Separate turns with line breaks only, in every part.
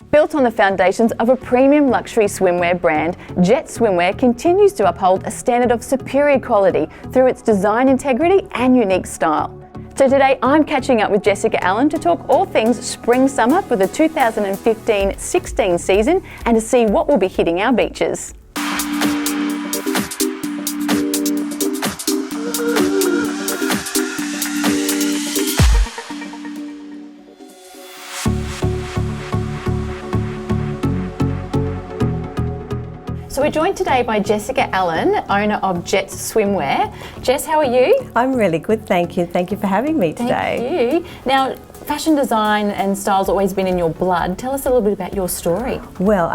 Built on the foundations of a premium luxury swimwear brand, Jets Swimwear continues to uphold a standard of superior quality through its design integrity and unique style. So today I'm catching up with Jessika Allen to talk all things spring-summer for the 2015-16 season and to see what will be hitting our beaches. So we're joined today by Jessika Allen, owner of Jets Swimwear. Jess, how are you?
I'm really good, thank you. Thank you for having me today.
Thank you. Now, fashion design and style's always been in your blood. Tell us a little bit about your story.
Well,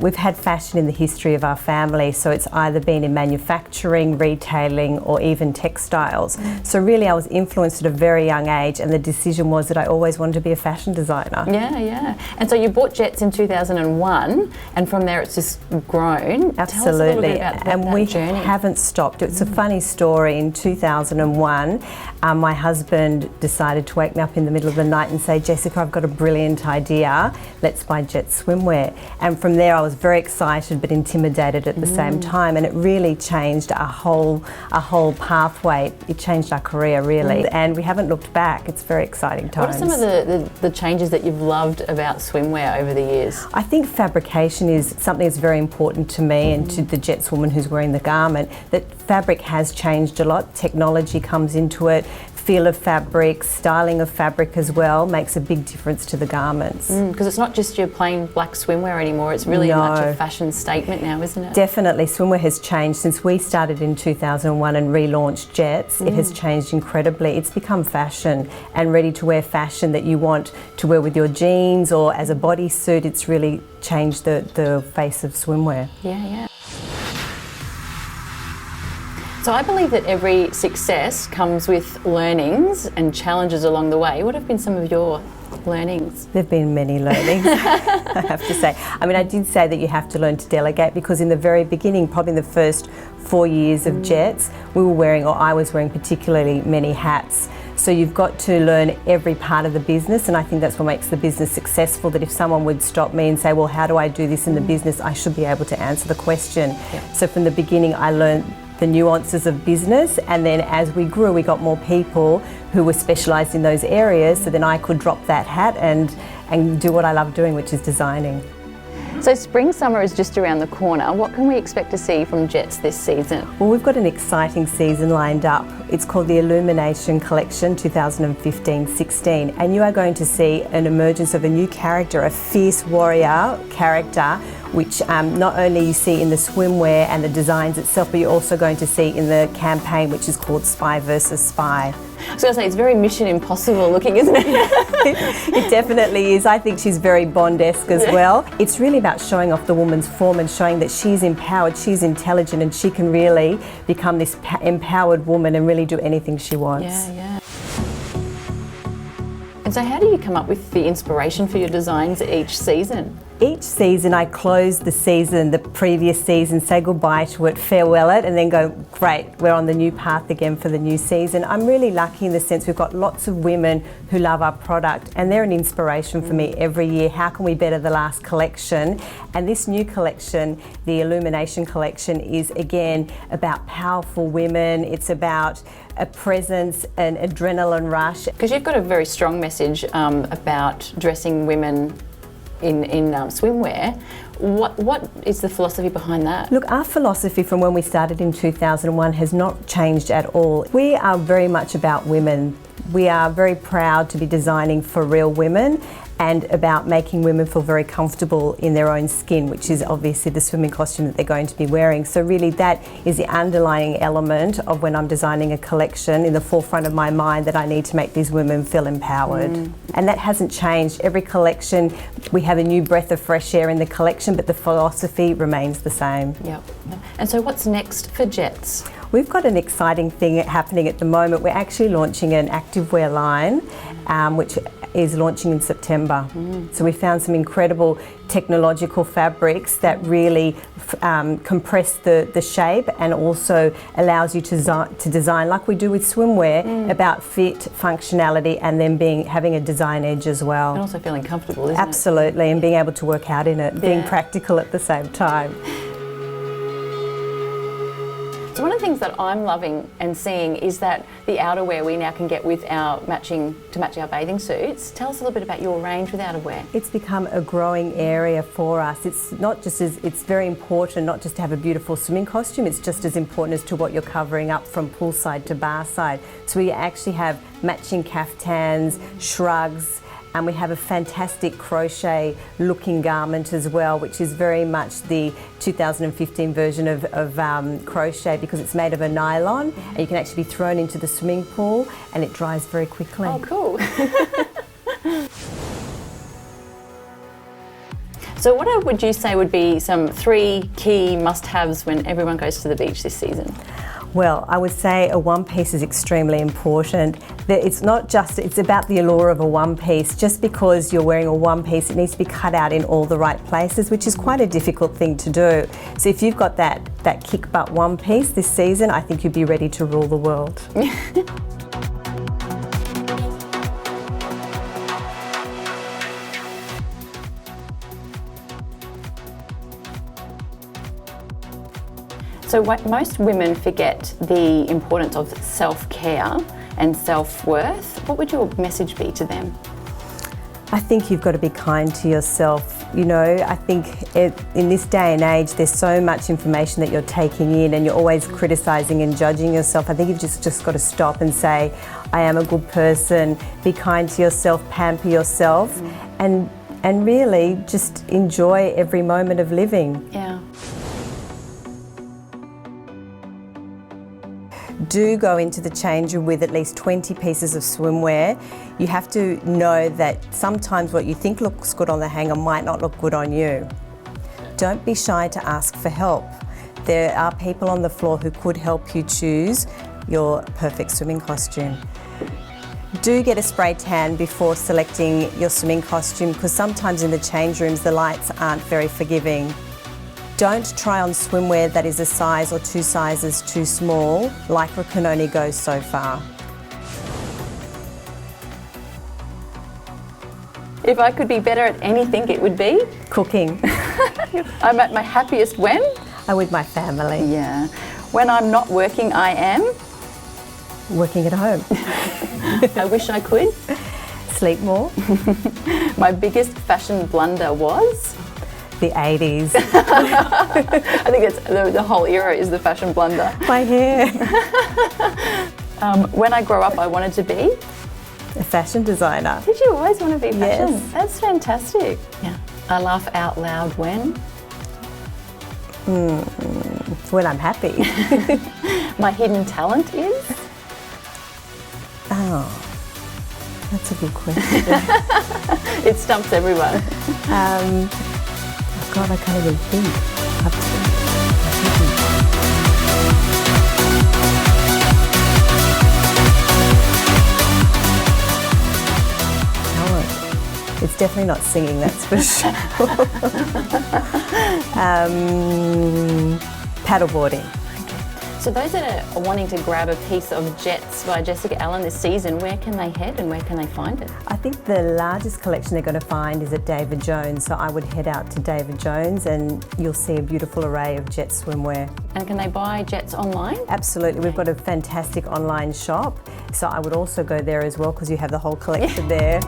we've had fashion in the history of our family, so it's either been in manufacturing, retailing, or even textiles. So really I was influenced at a very young age, and the decision was that I always wanted to be a fashion designer.
Yeah. And so you bought Jets in 2001, and from there it's just grown.
Absolutely.
Tell us a little bit about
and we
journey.
haven't stopped. It's a funny story. In 2001, my husband decided to wake me up in the middle of the night and say, Jessika, I've got a brilliant idea. Let's buy Jets Swimwear. And from there I was very excited but intimidated at the same time, and it really changed our whole pathway. It changed our career really, and we haven't looked back. It's very exciting times.
What are some of the changes that you've loved about swimwear over the years?
I think fabrication is something that's very important to me and to the Jets woman who's wearing the garment. That fabric has changed a lot. Technology comes into it. Feel of fabric, styling of fabric as well makes a big difference to the garments.
Because it's not just your plain black swimwear anymore, it's really much a fashion statement now, isn't it?
Definitely, swimwear has changed. Since we started in 2001 and relaunched Jets, it has changed incredibly. It's become fashion and ready to wear fashion that you want to wear with your jeans or as a bodysuit. It's really changed the face of swimwear.
Yeah. So I believe that every success comes with learnings and challenges along the way. What have been some of your learnings?
There have been many learnings, I have to say. I mean, I did say that you have to learn to delegate, because in the very beginning, probably in the first 4 years of Jets, we were wearing, or I was wearing particularly many hats. So you've got to learn every part of the business, and I think that's what makes the business successful, that if someone would stop me and say, well, how do I do this in the business, I should be able to answer the question.
Yeah.
So from the beginning, I learned the nuances of business, and then as we grew, we got more people who were specialised in those areas, so then I could drop that hat and do what I love doing, which is designing.
So spring-summer is just around the corner. What can we expect to see from Jets this season?
Well, we've got an exciting season lined up. It's called the Illumination Collection 2015-16, and you are going to see an emergence of a new character, a fierce warrior character, which not only you see in the swimwear and the designs itself, but you're also going to see in the campaign, which is called Spy versus Spy.
I was going to say, it's very Mission Impossible looking, isn't it?
It definitely is. I think she's very Bond-esque as well. It's really about showing off the woman's form and showing that she's empowered, she's intelligent, and she can really become this empowered woman and really do anything she wants.
Yeah. And so how do you come up with the inspiration for your designs each season?
Each season I close the previous season, say goodbye to it, farewell it, and then go, great, we're on the new path again for the new season. I'm really lucky in the sense we've got lots of women who love our product, and they're an inspiration for me every year. How can we better the last collection? And this new collection, the Illumination Collection, is again about powerful women. It's about a presence, an adrenaline rush.
Because you've got a very strong message about dressing women in swimwear. What is the philosophy behind that?
Look, our philosophy from when we started in 2001 has not changed at all. We are very much about women. We are very proud to be designing for real women and about making women feel very comfortable in their own skin, which is obviously the swimming costume that they're going to be wearing. So really that is the underlying element of when I'm designing a collection in the forefront of my mind, that I need to make these women feel empowered. And that hasn't changed. Every collection, we have a new breath of fresh air in the collection, but the philosophy remains the same.
Yep. And so what's next for Jets?
We've got an exciting thing happening at the moment. We're actually launching an activewear line, which is launching in September. So we found some incredible technological fabrics that really compress the shape and also allows you to design, like we do with swimwear, about fit, functionality, and then having a design edge as well.
And also feeling comfortable, isn't it?
Absolutely, and being able to work out in it, being practical at the same time.
So one of the things that I'm loving and seeing is that the outerwear we now can get with our to match our bathing suits. Tell us a little bit about your range with outerwear.
It's become a growing area for us. It's not just it's very important not just to have a beautiful swimming costume, it's just as important as to what you're covering up from poolside to bar side. So we actually have matching caftans, shrugs, and we have a fantastic crochet looking garment as well, which is very much the 2015 version of crochet, because it's made of a nylon and you can actually be thrown into the swimming pool and it dries very quickly.
Oh, cool. So what would you say would be some 3 key must-haves when everyone goes to the beach this season?
Well, I would say a one piece is extremely important. It's not just, it's about the allure of a one piece. Just because you're wearing a one piece, it needs to be cut out in all the right places, which is quite a difficult thing to do. So if you've got that kick butt one piece this season, I think you'd be ready to rule the world.
So most women forget the importance of self-care and self-worth. What would your message be to them?
I think you've got to be kind to yourself. You know, I think in this day and age, there's so much information that you're taking in and you're always criticising and judging yourself. I think you've just got to stop and say, I am a good person, be kind to yourself, pamper yourself, and really just enjoy every moment of living.
Yeah.
Do go into the change room with at least 20 pieces of swimwear. You have to know that sometimes what you think looks good on the hanger might not look good on you. Don't be shy to ask for help. There are people on the floor who could help you choose your perfect swimming costume. Do get a spray tan before selecting your swimming costume, because sometimes in the change rooms the lights aren't very forgiving. Don't try on swimwear that is a size or 2 sizes too small. Lycra can only go so far.
If I could be better at anything, it would be?
Cooking.
I'm at my happiest when?
I'm with my family.
Yeah. When I'm not working, I am?
Working at home.
I wish I could.
Sleep more.
My biggest fashion blunder was?
The 80s.
I think it's the whole era is the fashion blunder.
My hair.
When I grow up, I wanted to be?
A fashion designer.
Did you always want to be fashion?
Yes.
That's fantastic. Yeah. I laugh out loud when?
When I'm happy.
My hidden talent is?
Oh, that's a good question.
It stumps everyone.
God, I can't even think. Talent. It's definitely not singing, that's for sure. Paddleboarding.
So those that are wanting to grab a piece of Jets by Jessika Allen this season, where can they head and where can they find it?
I think the largest collection they're going to find is at David Jones, so I would head out to David Jones and you'll see a beautiful array of Jets swimwear.
And can they buy Jets online?
Absolutely, we've got a fantastic online shop, so I would also go there as well because you have the whole collection there.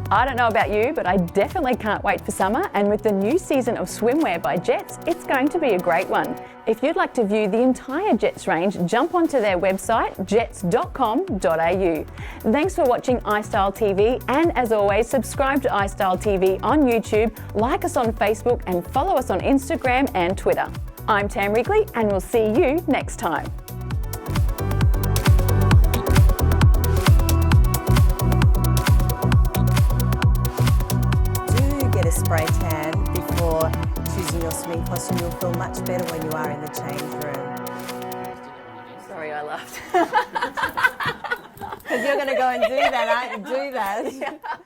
I don't know about you, but I definitely can't wait for summer, and with the new season of swimwear by Jets, it's going to be a great one. If you'd like to view the entire Jets range, jump onto their website, jets.com.au. Thanks for watching iStyle TV, and as always, subscribe to iStyle TV on YouTube, like us on Facebook, and follow us on Instagram and Twitter. I'm Tam Wrigley, and we'll see you next time.
A spray tan before choosing your swimming costume. You'll feel much better when you are in the change room.
Sorry, I laughed.
you're going to go and do that, aren't you? Do that.
Yeah.